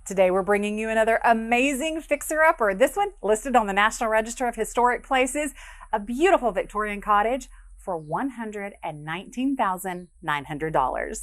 Today we're bringing you another amazing fixer-upper. This one listed on the National Register of Historic Places, a beautiful Victorian cottage for $119,900.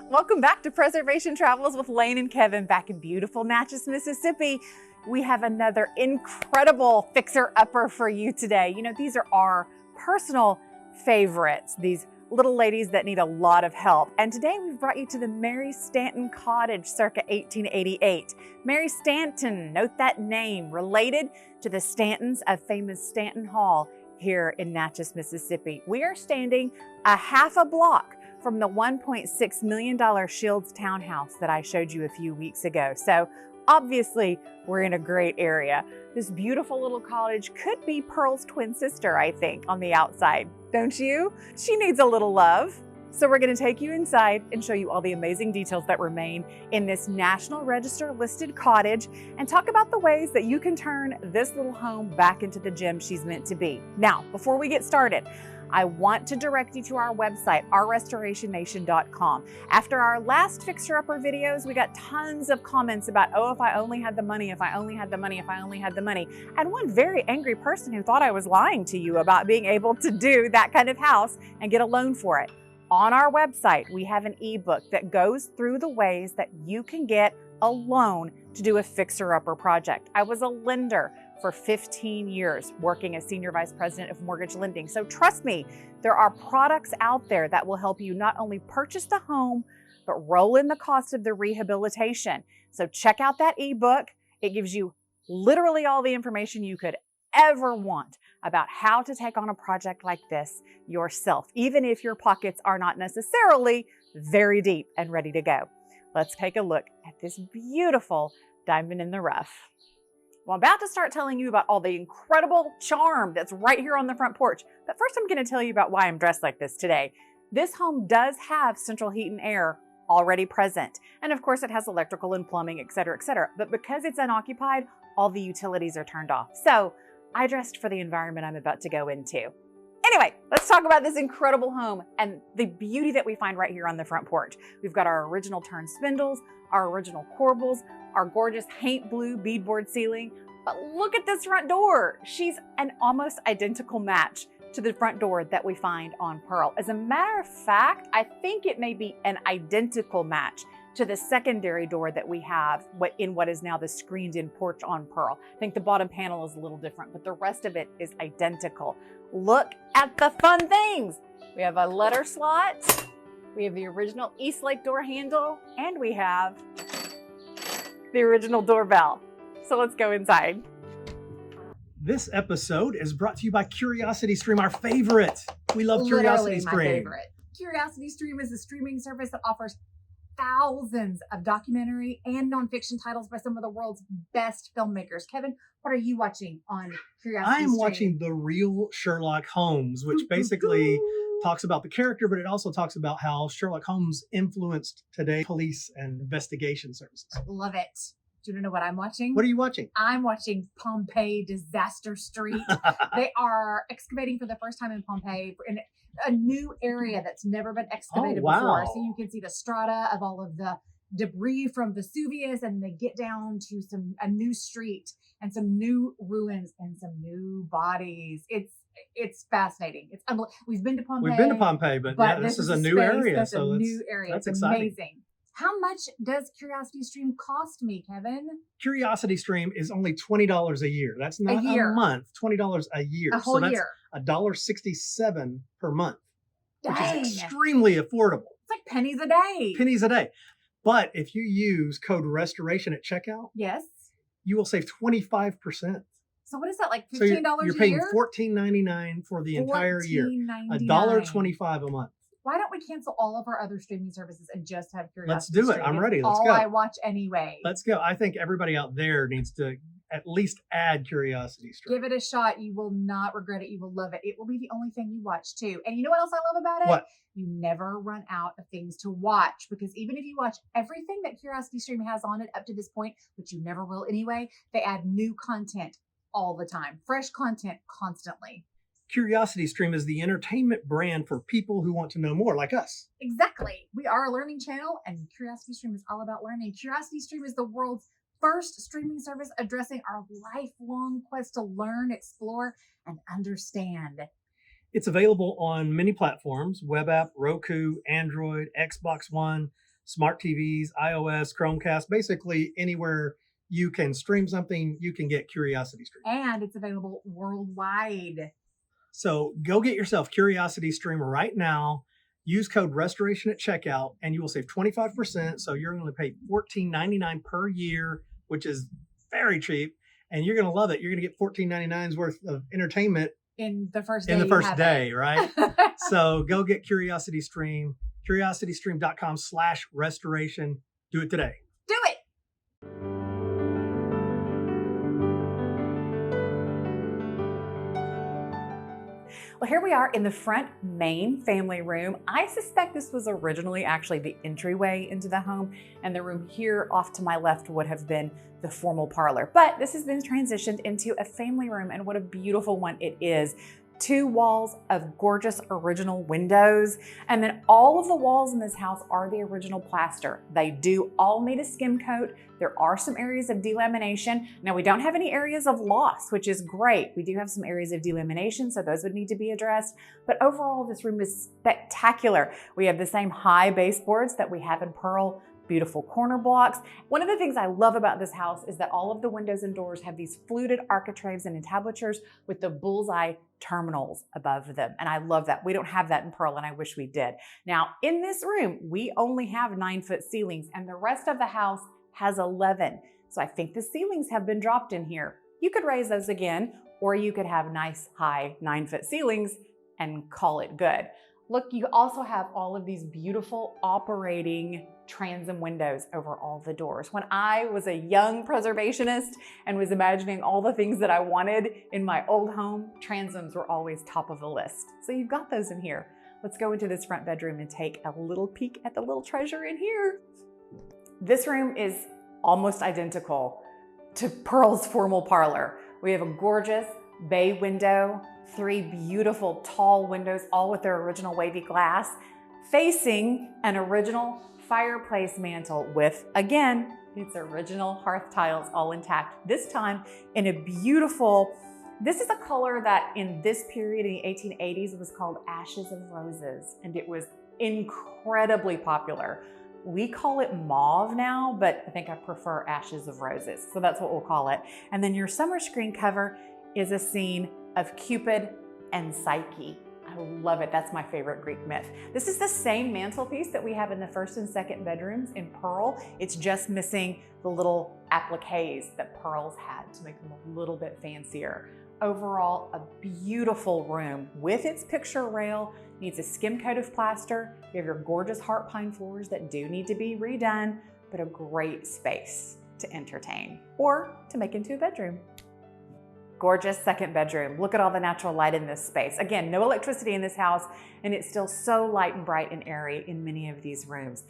Welcome back to Preservation Travels with Lane and Kevin back in beautiful Natchez, Mississippi. We have another incredible fixer-upper for you today. You know, these are our personal favorites, these little ladies that need a lot of help. And today we've brought you to the Mary Stanton Cottage circa 1888. Mary Stanton, note that name, related to the Stantons of famous Stanton Hall here in Natchez, Mississippi. We are standing a half a block from the $1.6 million Shields townhouse that I showed you a few weeks ago. So obviously we're in a great area. This beautiful little cottage could be Pearl's twin sister, I think, on the outside. Don't you? She needs a little love. So we're going to take you inside and show you all the amazing details that remain in this National Register listed cottage and talk about the ways that you can turn this little home back into the gem she's meant to be. Now, before we get started, I want to direct you to our website, ourrestorationnation.com. After our last fixer-upper videos, we got tons of comments about, oh, if I only had the money, if I only had the money, if I only had the money. And one very angry person who thought I was lying to you about being able to do that kind of house and get a loan for it. On our website, we have an ebook that goes through the ways that you can get a loan to do a fixer-upper project. I was a lender for 15 years working as Senior Vice President of Mortgage Lending. So trust me, there are products out there that will help you not only purchase the home, but roll in the cost of the rehabilitation. So check out that ebook. It gives you literally all the information you could ever want about how to take on a project like this yourself, even if your pockets are not necessarily very deep and ready to go. Let's take a look at this beautiful diamond in the rough. Well, I'm about to start telling you about all the incredible charm that's right here on the front porch. But first, I'm going to tell you about why I'm dressed like this today. This home does have central heat and air already present. And of course, it has electrical and plumbing, et cetera, et cetera. But because it's unoccupied, all the utilities are turned off. So I dressed for the environment I'm about to go into. Anyway, let's talk about this incredible home and the beauty that we find right here on the front porch. We've got our original turn spindles, our original corbels, our gorgeous haint blue beadboard ceiling. But look at this front door. She's an almost identical match to the front door that we find on Pearl. As a matter of fact, I think it may be an identical match to the secondary door that we have in what is now the screened-in porch on Pearl. I think the bottom panel is a little different, but the rest of it is identical. Look at the fun things. We have a letter slot, we have the original Eastlake door handle, and we have the original doorbell. So let's go inside. This episode is brought to you by CuriosityStream, our favorite. We love Literally CuriosityStream. my favorite. CuriosityStream is a streaming service that offers thousands of documentary and nonfiction titles by some of the world's best filmmakers. Kevin, what are you watching on CuriosityStream? I am watching The Real Sherlock Holmes, which basically talks about the character, but it also talks about how Sherlock Holmes influenced today's police and investigation services. Love it. Do you know what I'm watching? What are you watching? I'm watching Pompeii Disaster Street. They are excavating for the first time in Pompeii in a new area that's never been excavated before. So you can see the strata of all of the debris from Vesuvius, and they get down to a new street and some new ruins and some new bodies. It's fascinating. It's we've been to Pompeii. We've been to Pompeii, but yeah, this is a new area. That's a new area. That's it's exciting. Amazing. How much does CuriosityStream cost me, Kevin? CuriosityStream is only $20 a year. That's not a month. $20 a year. A whole year. $1.67 per month, Dang. which is extremely affordable. It's like pennies a day. Pennies a day. But if you use code restoration at checkout, Yes. you will save 25%. So what is that, like So $15 you're a paying year? $14.99 for the entire year. $14.99. $1.25 a month. Why don't we cancel all of our other streaming services and just have Curiosity Let's do it. Stream? I'm It's ready. Let's all go. I watch anyway. Let's go. I think everybody out there needs to at least add Curiosity Stream. Give it a shot. You will not regret it. You will love it. It will be the only thing you watch too. And you know what else I love about it? What? You never run out of things to watch, because even if you watch everything that Curiosity Stream has on it up to this point, which you never will anyway, they add new content all the time. Fresh content constantly. Curiosity Stream is the entertainment brand for people who want to know more, like us. Exactly. We are a learning channel, and Curiosity Stream is all about learning. Curiosity Stream is the world's first streaming service addressing our lifelong quest to learn, explore, and understand. It's available on many platforms: web app, Roku, Android, Xbox One, smart TVs, iOS, Chromecast. Basically, anywhere you can stream something, you can get Curiosity Stream. And it's available worldwide. So go get yourself Curiosity Stream right now. Use code restoration at checkout and you will save 25%. So you're going to pay $14.99 per year, which is very cheap. And you're going to love it. You're going to get $14.99's worth of entertainment in the first day. Right? So go get Curiosity Stream, curiositystream.com/restoration. Do it today. Do it. Well, here we are in the front main family room. I suspect this was originally actually the entryway into the home, and the room here off to my left would have been the formal parlor. But this has been transitioned into a family room, and what a beautiful one it is. 2 walls of gorgeous original windows, and then all of the walls in this house are the original plaster. They do all need a skim coat. There are some areas of delamination. Now, we don't have any areas of loss, which is great. We do have some areas of delamination, so those would need to be addressed. But overall, this room is spectacular. We have the same high baseboards that we have in Pearl, beautiful corner blocks. One of the things I love about this house is that all of the windows and doors have these fluted architraves and entablatures with the bullseye terminals above them. And I love that. We don't have that in Pearl, and I wish we did. Now, in this room, we only have 9-foot ceilings, and the rest of the house has 11. So I think the ceilings have been dropped in here. You could raise those again, or you could have nice high 9-foot ceilings and call it good. Look, you also have all of these beautiful operating transom windows over all the doors. When I was a young preservationist and was imagining all the things that I wanted in my old home, transoms were always top of the list. So you've got those in here. Let's go into this front bedroom and take a little peek at the little treasure in here. This room is almost identical to Pearl's formal parlor. We have a gorgeous bay window, 3 beautiful tall windows, all with their original wavy glass, facing an original fireplace mantle with, again, its original hearth tiles all intact. This time in a beautiful, this is a color that in this period in the 1880s was called Ashes of Roses, and it was incredibly popular. We call it mauve now, but I think I prefer Ashes of Roses, so that's what we'll call it. And then your summer screen cover is a scene of Cupid and Psyche. I love it. That's my favorite Greek myth. This is the same mantelpiece that we have in the first and second bedrooms in Pearl. It's just missing the little appliques that Pearl's had to make them a little bit fancier. Overall, a beautiful room with its picture rail, needs a skim coat of plaster. You have your gorgeous heart pine floors that do need to be redone, but a great space to entertain or to make into a bedroom. Gorgeous second bedroom. Look at all the natural light in this space. Again, no electricity in this house, and it's still so light and bright and airy in many of these rooms.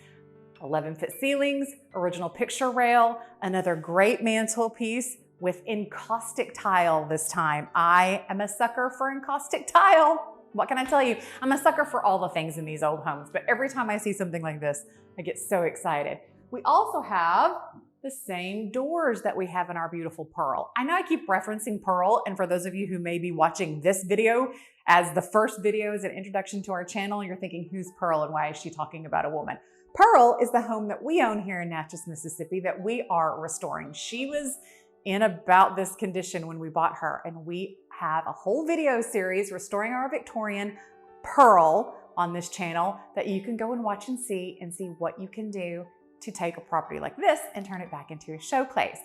11-foot ceilings, original picture rail, another great mantelpiece with encaustic tile this time. I am a sucker for encaustic tile. What can I tell you? I'm a sucker for all the things in these old homes, but every time I see something like this, I get so excited. We also have the same doors that we have in our beautiful Pearl. I know I keep referencing Pearl, and for those of you who may be watching this video as the first video as an introduction to our channel, you're thinking, who's Pearl and why is she talking about a woman? Pearl is the home that we own here in Natchez, Mississippi that we are restoring. She was in about this condition when we bought her, and we have a whole video series restoring our Victorian Pearl on this channel that you can go and watch and see what you can do to take a property like this and turn it back into a showcase.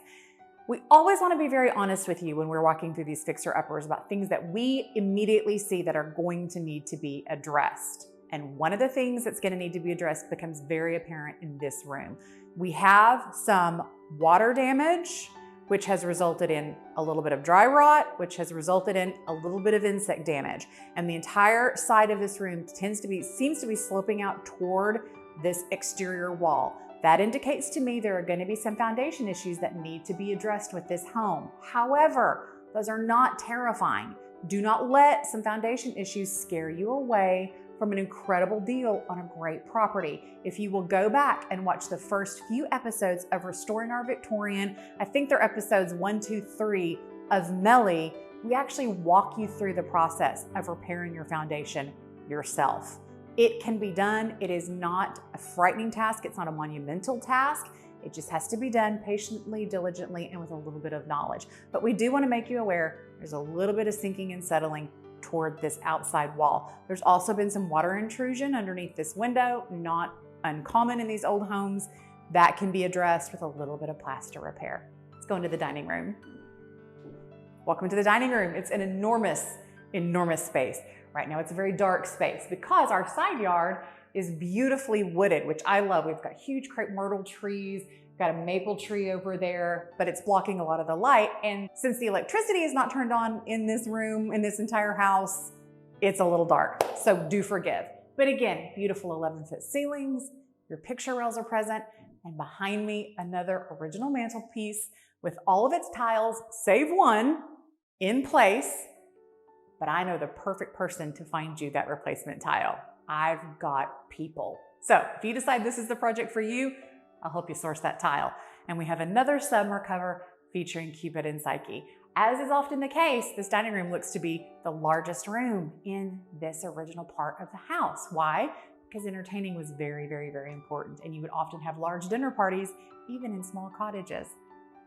We always want to be very honest with you when we're walking through these fixer-uppers about things that we immediately see that are going to need to be addressed. And one of the things that's going to need to be addressed becomes very apparent in this room. We have some water damage, which has resulted in a little bit of dry rot, which has resulted in a little bit of insect damage. And the entire side of this room seems to be sloping out toward this exterior wall. That indicates to me there are going to be some foundation issues that need to be addressed with this home. However, those are not terrifying. Do not let some foundation issues scare you away from an incredible deal on a great property. If you will go back and watch the first few episodes of Restoring Our Victorian, I think they're episodes 1, 2, 3 of Melly, we actually walk you through the process of repairing your foundation yourself. It can be done. It is not a frightening task. It's not a monumental task. It just has to be done patiently, diligently, and with a little bit of knowledge. But we do want to make you aware there's a little bit of sinking and settling toward this outside wall. There's also been some water intrusion underneath this window, not uncommon in these old homes. That can be addressed with a little bit of plaster repair. Let's go into the dining room. Welcome to the dining room. It's an enormous, enormous space. Right now it's a very dark space because our side yard is beautifully wooded, which I love. We've got huge crepe myrtle trees, got a maple tree over there, but it's blocking a lot of the light. And since the electricity is not turned on in this room, in this entire house, it's a little dark. So do forgive. But again, beautiful 11-foot ceilings, your picture rails are present, and behind me, another original mantelpiece with all of its tiles, save one, in place. But I know the perfect person to find you that replacement tile. I've got people. So if you decide this is the project for you, I'll help you source that tile. And we have another summer cover featuring Cupid and Psyche. As is often the case, this dining room looks to be the largest room in this original part of the house. Why? Because entertaining was very, very, very important. And you would often have large dinner parties, even in small cottages.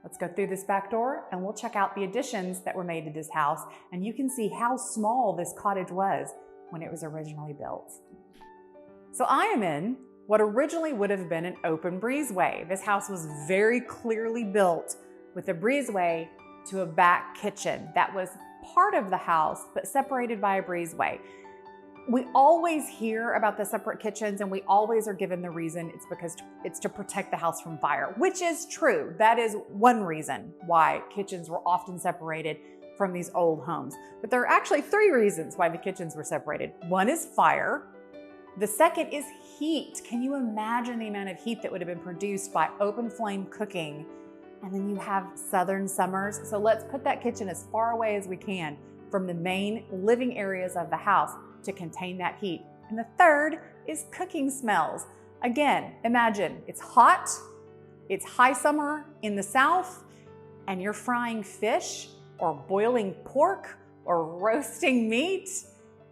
Let's go through this back door and we'll check out the additions that were made to this house. And you can see how small this cottage was when it was originally built. So I am in what originally would have been an open breezeway. This house was very clearly built with a breezeway to a back kitchen that was part of the house, but separated by a breezeway. We always hear about the separate kitchens and we always are given the reason it's because it's to protect the house from fire, which is true. That is one reason why kitchens were often separated from these old homes. But there are actually 3 reasons why the kitchens were separated. One is fire. The second is heat. Can you imagine the amount of heat that would have been produced by open flame cooking? And then you have southern summers. So let's put that kitchen as far away as we can from the main living areas of the house to contain that heat. And the third is cooking smells. Again, imagine it's hot, it's high summer in the south, and you're frying fish or boiling pork or roasting meat.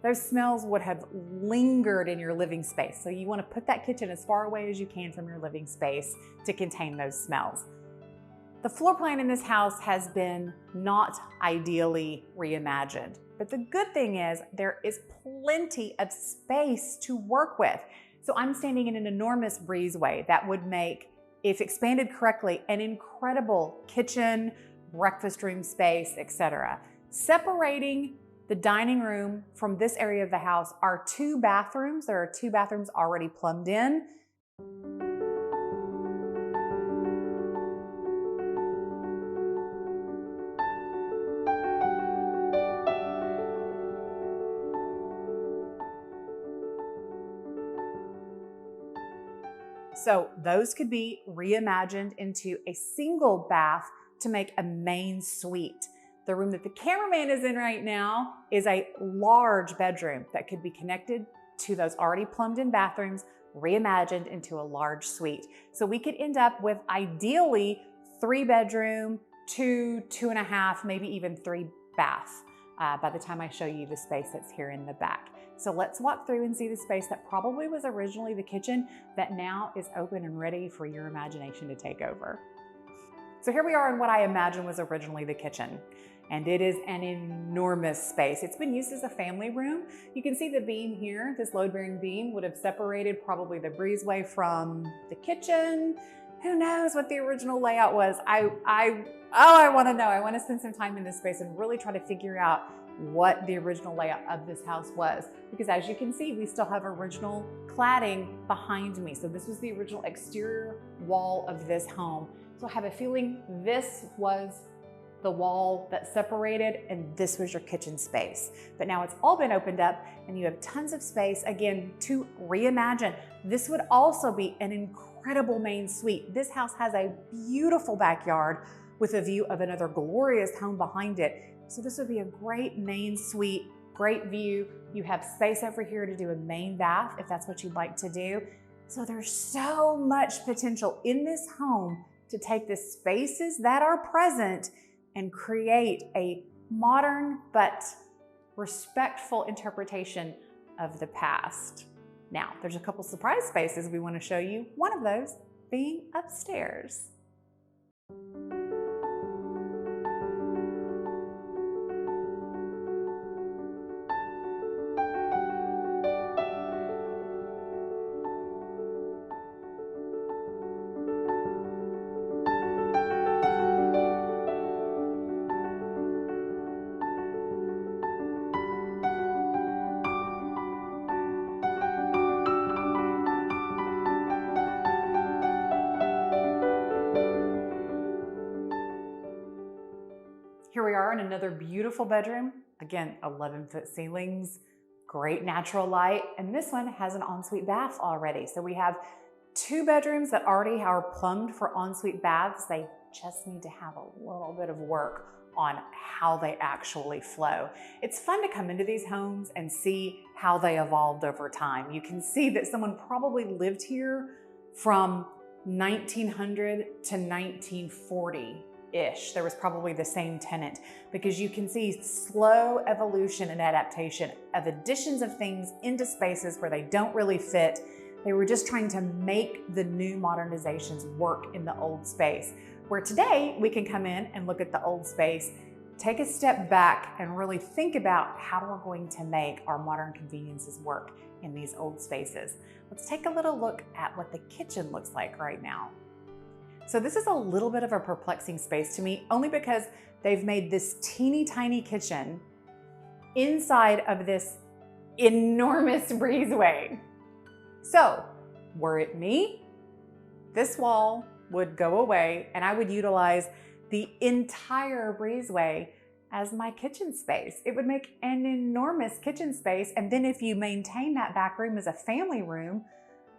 Those smells would have lingered in your living space. So you want to put that kitchen as far away as you can from your living space to contain those smells. The floor plan in this house has been not ideally reimagined, but the good thing is there is plenty of space to work with. So I'm standing in an enormous breezeway that would make, if expanded correctly, an incredible kitchen, breakfast room space, etc. Separating the dining room from this area of the house are 2 bathrooms. There are 2 bathrooms already plumbed in. So those could be reimagined into a single bath to make a main suite. The room that the cameraman is in right now is a large bedroom that could be connected to those already plumbed in bathrooms, reimagined into a large suite. So we could end up with ideally 3 bedroom, 2, 2.5, maybe even 3 bath by the time I show you the space that's here in the back. So let's walk through and see the space that probably was originally the kitchen that now is open and ready for your imagination to take over. So here we are in what I imagine was originally the kitchen. And it is an enormous space. It's been used as a family room. You can see the beam here, this load-bearing beam would have separated probably the breezeway from the kitchen. Who knows what the original layout was? I want to know. I want to spend some time in this space and really try to figure out what the original layout of this house was. Because as you can see, we still have original cladding behind me. So this was the original exterior wall of this home. So I have a feeling this was the wall that separated and this was your kitchen space. But now it's all been opened up and you have tons of space, again, to reimagine. This would also be an incredible main suite. This house has a beautiful backyard with a view of another glorious home behind it. So this would be a great main suite, great view. You have space over here to do a main bath if that's what you'd like to do. So there's so much potential in this home to take the spaces that are present and create a modern but respectful interpretation of the past. Now, there's a couple surprise spaces we want to show you, one of those being upstairs. Here we are in another beautiful bedroom. Again, 11-foot ceilings, great natural light, and this one has an ensuite bath already. So we have 2 bedrooms that already are plumbed for ensuite baths. They just need to have a little bit of work on how they actually flow. It's fun to come into these homes and see how they evolved over time. You can see that someone probably lived here from 1900 to 1940. There was probably the same tenant, because you can see slow evolution and adaptation of additions of things into spaces where they don't really fit. They were just trying to make the new modernizations work in the old space. Where today we can come in and look at the old space, take a step back and really think about how we're going to make our modern conveniences work in these old spaces. Let's take a little look at what the kitchen looks like right now. So this is a little bit of a perplexing space to me, only because they've made this teeny tiny kitchen inside of this enormous breezeway. So were it me, this wall would go away and I would utilize the entire breezeway as my kitchen space. It would make an enormous kitchen space. And then if you maintain that back room as a family room,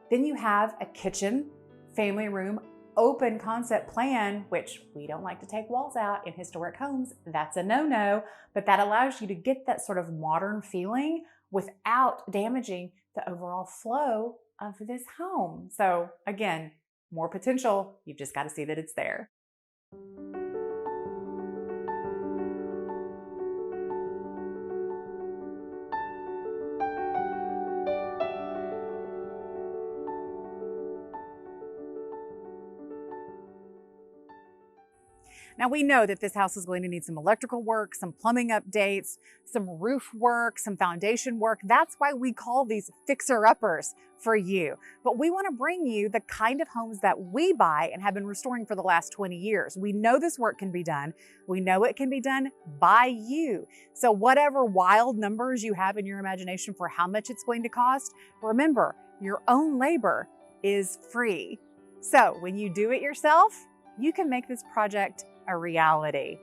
then you have a kitchen, family room, open concept plan, which we don't like to take walls out in historic homes. That's a no-no, but that allows you to get that sort of modern feeling without damaging the overall flow of this home. So again, more potential. You've just got to see that it's there. Now we know that this house is going to need some electrical work, some plumbing updates, some roof work, some foundation work. That's why we call these fixer-uppers for you. But we want to bring you the kind of homes that we buy and have been restoring for the last 20 years. We know this work can be done. We know it can be done by you. So whatever wild numbers you have in your imagination for how much it's going to cost, remember, your own labor is free. So when you do it yourself, you can make this project a reality.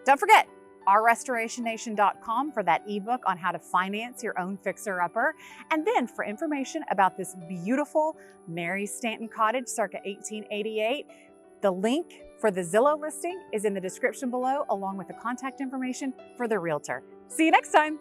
Don't forget, ourrestorationnation.com for that ebook on how to finance your own fixer-upper. And then for information about this beautiful Mary Stanton cottage circa 1888, the link for the Zillow listing is in the description below, along with the contact information for the realtor. See you next time.